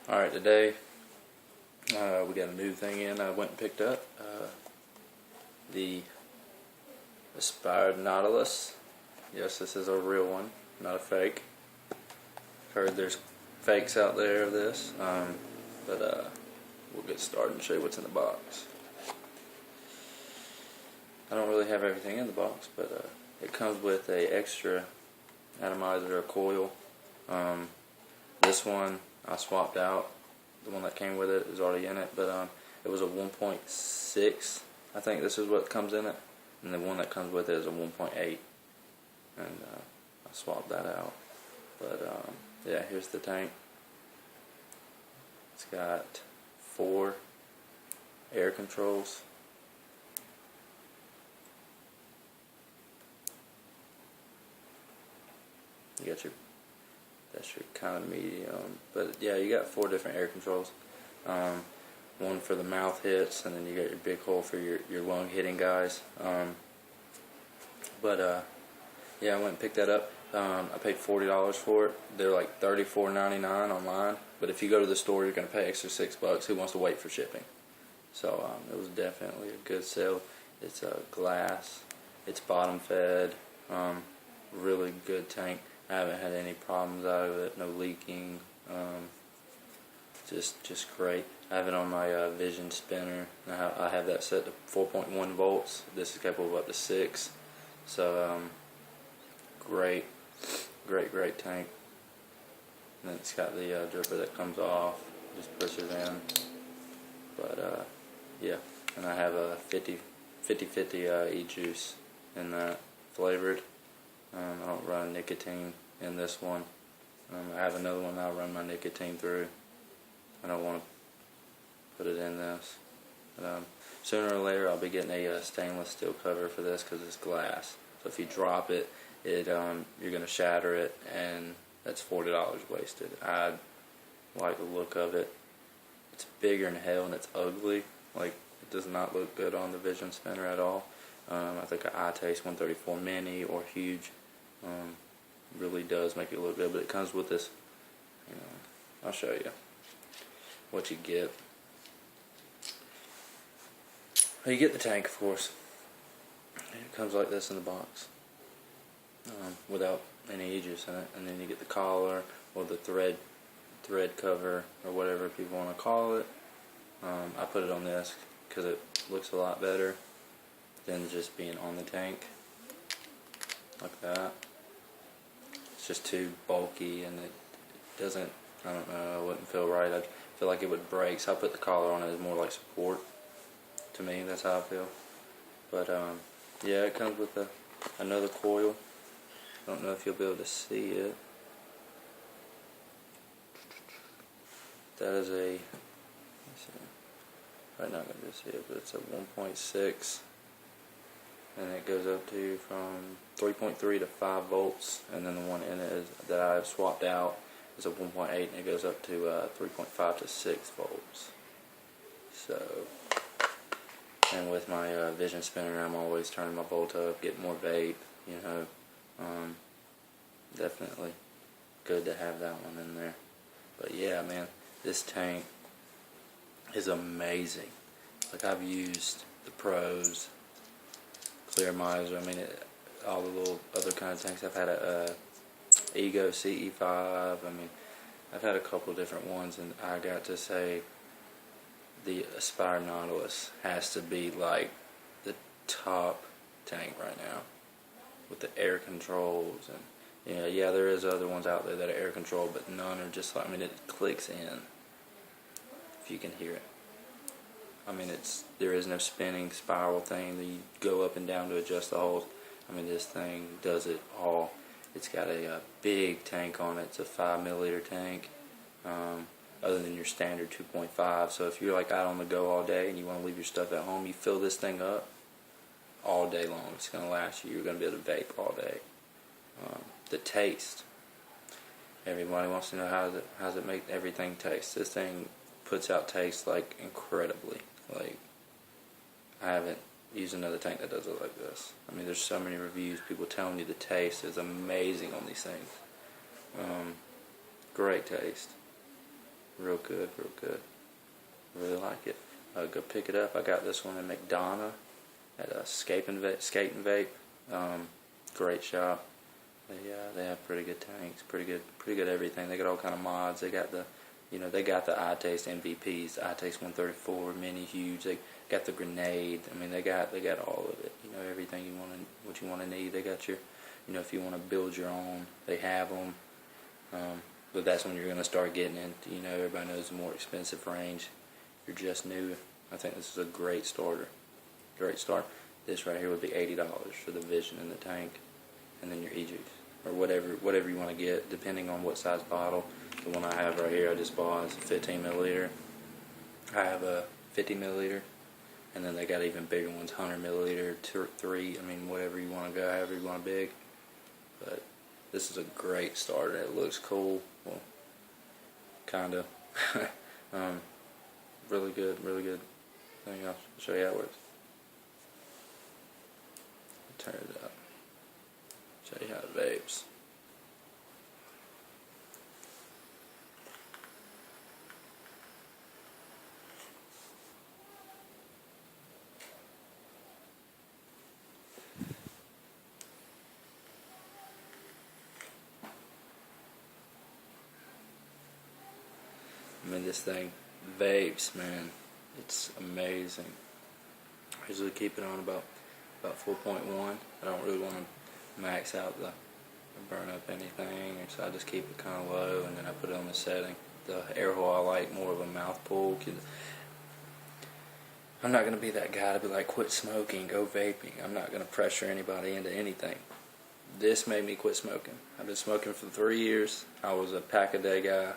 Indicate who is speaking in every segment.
Speaker 1: Alright, today we got a new thing in. I went and picked up the aspired Nautilus. Yes, this is a real one, not a fake. Heard there's fakes out there of this, but we'll get started and show you what's in the box. I don't really have everything in the box, but it comes with a extra atomizer, a coil. This one I swapped out. The one that came with it is already in it, but it was a 1.6. I think this is what comes in it, and the one that comes with it is a 1.8, and I swapped that out. But yeah, here's the tank. It's got 4 air controls. You got that's your kind of medium, but yeah, you got 4 different air controls. One for the mouth hits, and then you got your big hole for your lung hitting guys. Yeah, I went and picked that up. I paid $40 for it. They're like $34.99 online, but if you go to the store, you're going to pay extra $6. Who wants to wait for shipping? So it was definitely a good sale. It's glass. It's bottom fed. Really good tank. I haven't had any problems out of it. No leaking. Just great. I have it on my Vision spinner. I have that set to 4.1 volts. This is capable of up to 6. So great tank. And then it's got the dripper that comes off. Just pushes in. But yeah, and I have a 50/50 e-juice in that, flavored. I don't run nicotine in this one. I have another one I'll run my nicotine through. I don't want to put it in this. But, sooner or later I'll be getting a stainless steel cover for this because it's glass. So if you drop it, you're going to shatter it, and that's $40 wasted. I like the look of it. It's bigger than hell and it's ugly. Like, it does not look good on the Vision spinner at all. I think an iTaste 134 mini or huge really does make it look good, but it comes with this, I'll show you what you get. Well, you get the tank, of course. It comes like this in the box, without any e-juice in it, and then you get the collar or the thread cover or whatever people want to call it. I put it on this because it looks a lot better than just being on the tank like that. It's just too bulky, and it doesn't, I don't know, it wouldn't feel right. I feel like it would break, so I put the collar on it as more like support. To me, that's how I feel. But yeah, it comes with another coil. I don't know if you'll be able to see it. That is a, let's see, right now I'm going to see it, but it's a 1.6. and it goes up to from 3.3 to 5 volts, and then the one in it that I've swapped out is a 1.8, and it goes up to 3.5 to 6 volts. So, and with my Vision spinner, I'm always turning my volt up, getting more vape, definitely good to have that one in there. But yeah, man, this tank is amazing. Like, I've used the Pros, Clear Miser, all the little other kind of tanks. I've had a Ego CE5. I've had a couple of different ones, and I got to say the Aspire Nautilus has to be like the top tank right now with the air controls. And yeah, there is other ones out there that are air controlled, but none are just like, it clicks in if you can hear it. There is no spinning spiral thing that you go up and down to adjust the holes. This thing does it all. It's got a big tank on it. It's a 5 milliliter tank, other than your standard 2.5. So if you're like out on the go all day and you want to leave your stuff at home, you fill this thing up all day long. It's going to last you. You're going to be able to vape all day. The taste. Everybody wants to know how does it make everything taste. This thing puts out taste like incredibly. Like, I haven't used another tank that does it like this. There's so many reviews, people telling you the taste is amazing on these things. Great taste. Real good, real good. Really like it. Go pick it up. I got this one in McDonough at a skating vape. Great shop. They have pretty good tanks, pretty good everything. They got all kind of mods. They got the, they got the iTaste MVPs, the iTaste 134, mini, huge. They got the grenade. I mean, they got all of it. Everything what you want to need. They got your, if you want to build your own, they have them. But that's when you're going to start getting into, everybody knows the more expensive range. If you're just new, I think this is a great starter. Great start. This right here would be $80 for the Vision and the tank, and then your e-juice, or whatever you want to get, depending on what size bottle. The one I have right here, I just bought, is a 15 milliliter. I have a 50 milliliter, and then they got even bigger ones, 100 milliliter, 2 or 3. I mean, whatever you want to go, however you want big. But this is a great starter. It looks cool. Well, kind of. Really good, really good. I'll show you how it works. Turn it up. Show you how it vapes. I mean, this thing vapes, man. It's amazing. I usually keep it on about 4.1. I don't really want to max out or burn up anything, so I just keep it kind of low, and then I put it on the setting. The air hole, I like more of a mouth pull. I'm not going to be that guy to be like, quit smoking, go vaping. I'm not going to pressure anybody into anything. This made me quit smoking. I've been smoking for 3 years. I was a pack-a-day guy.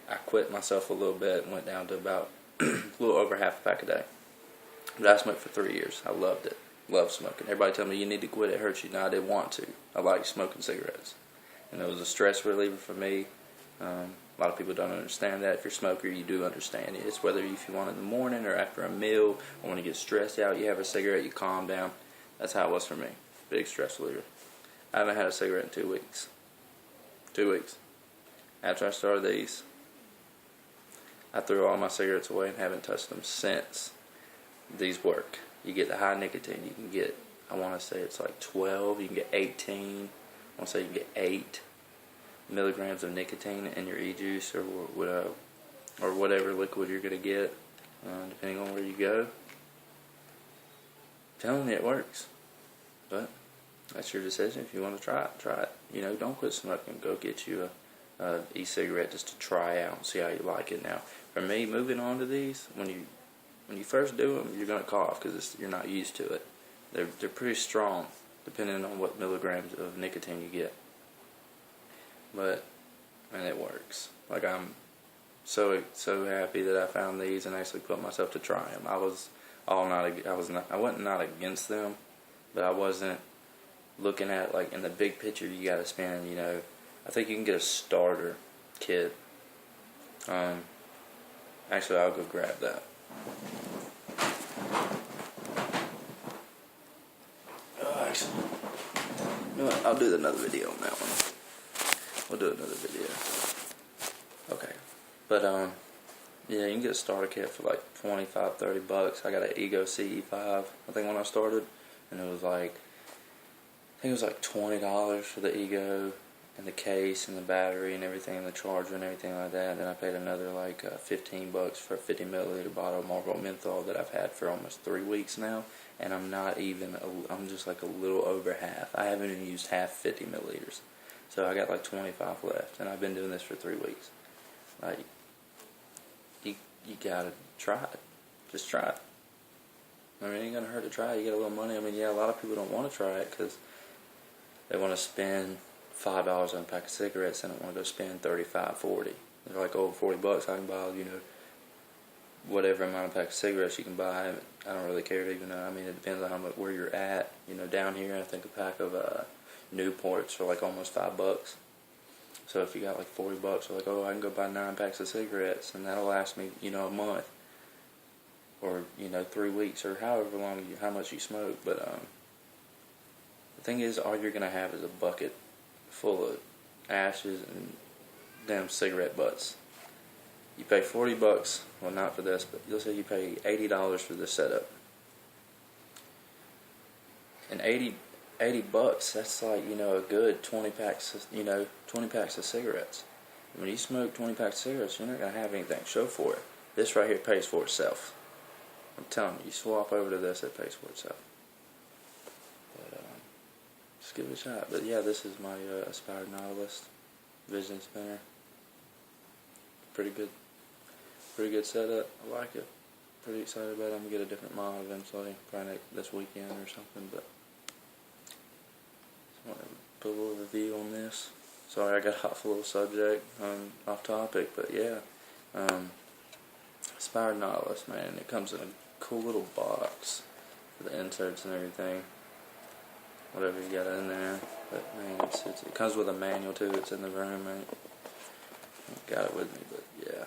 Speaker 1: I quit myself a little bit and went down to about a little over half a pack a day. But I smoked for 3 years. I loved it. Loved smoking. Everybody told me, you need to quit, it hurts you. No, I didn't want to. I like smoking cigarettes. And it was a stress reliever for me. A lot of people don't understand that. If you're a smoker, you do understand it. It's whether if you want it in the morning or after a meal, or when you get stressed out, you have a cigarette, you calm down. That's how it was for me. Big stress reliever. I haven't had a cigarette in 2 weeks. 2 weeks. After I started these, I threw all my cigarettes away and haven't touched them since. These work. You get the high nicotine. You can get, I want to say it's like 12. You can get 18. I want to say you can get 8 milligrams of nicotine in your e-juice or whatever liquid you're going to get, depending on where you go. I'm telling you, it works. But that's your decision. If you want to try it, try it. Don't quit smoking. Go get you a e-cigarette just to try out and see how you like it. Now, for me, moving on to these, when you first do them, you're going to cough because you're not used to it. They're pretty strong, depending on what milligrams of nicotine you get. But, man, it works. Like, I'm so happy that I found these and actually put myself to try them. I wasn't not against them, but I wasn't looking at, like, in the big picture, you got to spend, I think you can get a starter kit. Actually, I'll go grab that. Actually, you know what? I'll do another video on that one. We'll do another video. Okay. But, yeah, you can get a starter kit for like $25-30. I got an Ego CE5, I think, when I started. And it was like, I think it was like $20 for the Ego and the case and the battery and everything and the charger and everything like that. And then I paid another like $15 for a 50 milliliter bottle of Marlboro Menthol that I've had for almost 3 weeks now. And I'm just like a little over half. I haven't even used half 50 milliliters. So I got like 25 left, and I've been doing this for 3 weeks. Like, you gotta try it. Just try it. I mean, it ain't gonna hurt to try it. You get a little money. I mean, yeah, a lot of people don't want to try it because they want to spend $5 on a pack of cigarettes and don't want to go spend $35, $40. They're like, oh, $40, I can buy, whatever amount of pack of cigarettes you can buy. I don't really care to even know. I mean, it depends on where you're at. Down here, I think a pack of Newports are like almost $5. So if you got like $40, you're like, oh, I can go buy 9 packs of cigarettes, and that'll last me, a month, or 3 weeks, or however long how much you smoke. But the thing is, all you're gonna have is a bucket full of ashes and damn cigarette butts. You pay $40, well not for this, but you'll say you pay $80 for this setup. And 80 bucks, that's like, you know, a good 20 packs, 20 packs of cigarettes. When you smoke 20 packs of cigarettes, you're not going to have anything to show for it. This right here pays for itself. I'm telling you, you swap over to this, it pays for itself. But, just give it a shot. But yeah, this is my Aspired Nautilus vision spinner. Pretty good setup. I like it. Pretty excited about it. I'm going to get a different mod eventually, probably this weekend or something, but just want to put a little review on this. Sorry I got off a little subject, off topic, but yeah. Aspired Nautilus, man. It comes in a cool little box for the inserts and everything. Whatever you got in there. But man, it comes with a manual too. It's in the room, man. Got it with me, but yeah.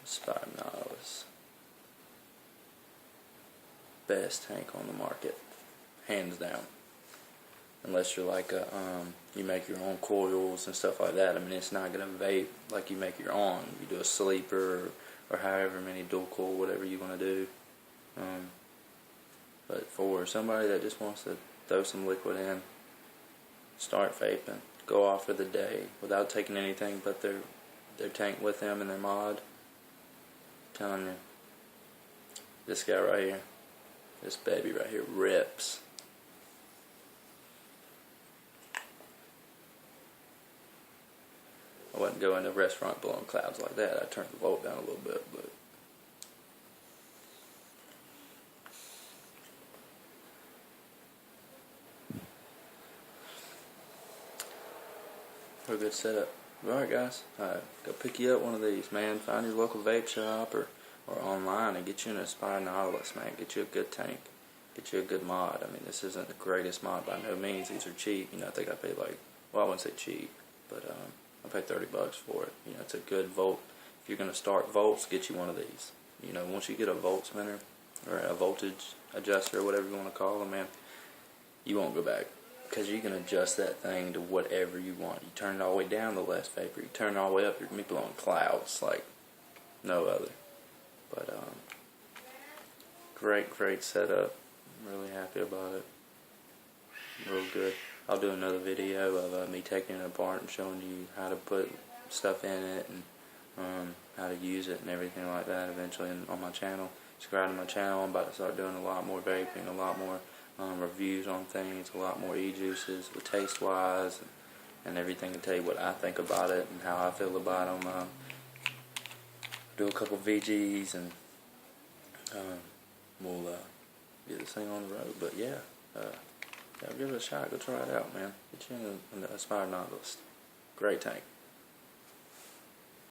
Speaker 1: Aspired Nautilus. Best tank on the market. Hands down. Unless you're like you make your own coils and stuff like that. I mean, it's not going to vape like you make your own. You do a sleeper or however many dual coil, whatever you want to do. But for somebody that just wants to throw some liquid in, start vaping, go off for the day without taking anything but their tank with them and their mod, I'm telling you, this guy right here, this baby right here rips. I wouldn't go in a restaurant blowing clouds like that. I'd turn the volt down a little bit, but a good setup. Alright guys, go pick you up one of these, man. Find your local vape shop or online and get you an Aspired Nautilus, man. Get you a good tank. Get you a good mod. I mean, this isn't the greatest mod by no means. These are cheap. You know, I think I paid like, well, I wouldn't say cheap, but I paid $30 for it. You know, it's a good volt. If you're going to start volts, get you one of these. You know, once you get a volt spinner or a voltage adjuster or whatever you want to call them, man, you won't go back. Because you can adjust that thing to whatever you want. You turn it all the way down to less vapor. You turn it all the way up, you're going to be blowing clouds like no other. But, great setup. I'm really happy about it. Real good. I'll do another video of me taking it apart and showing you how to put stuff in it and how to use it and everything like that eventually on my channel. Subscribe to my channel. I'm about to start doing a lot more vaping, a lot more reviews on things, a lot more e-juices with taste-wise and everything, to tell you what I think about it and how I feel about them. Do a couple VGs and we'll get this thing on the road. But yeah, give it a shot. Go try it out, man. Get you in the Aspired Nautilus. Great tank.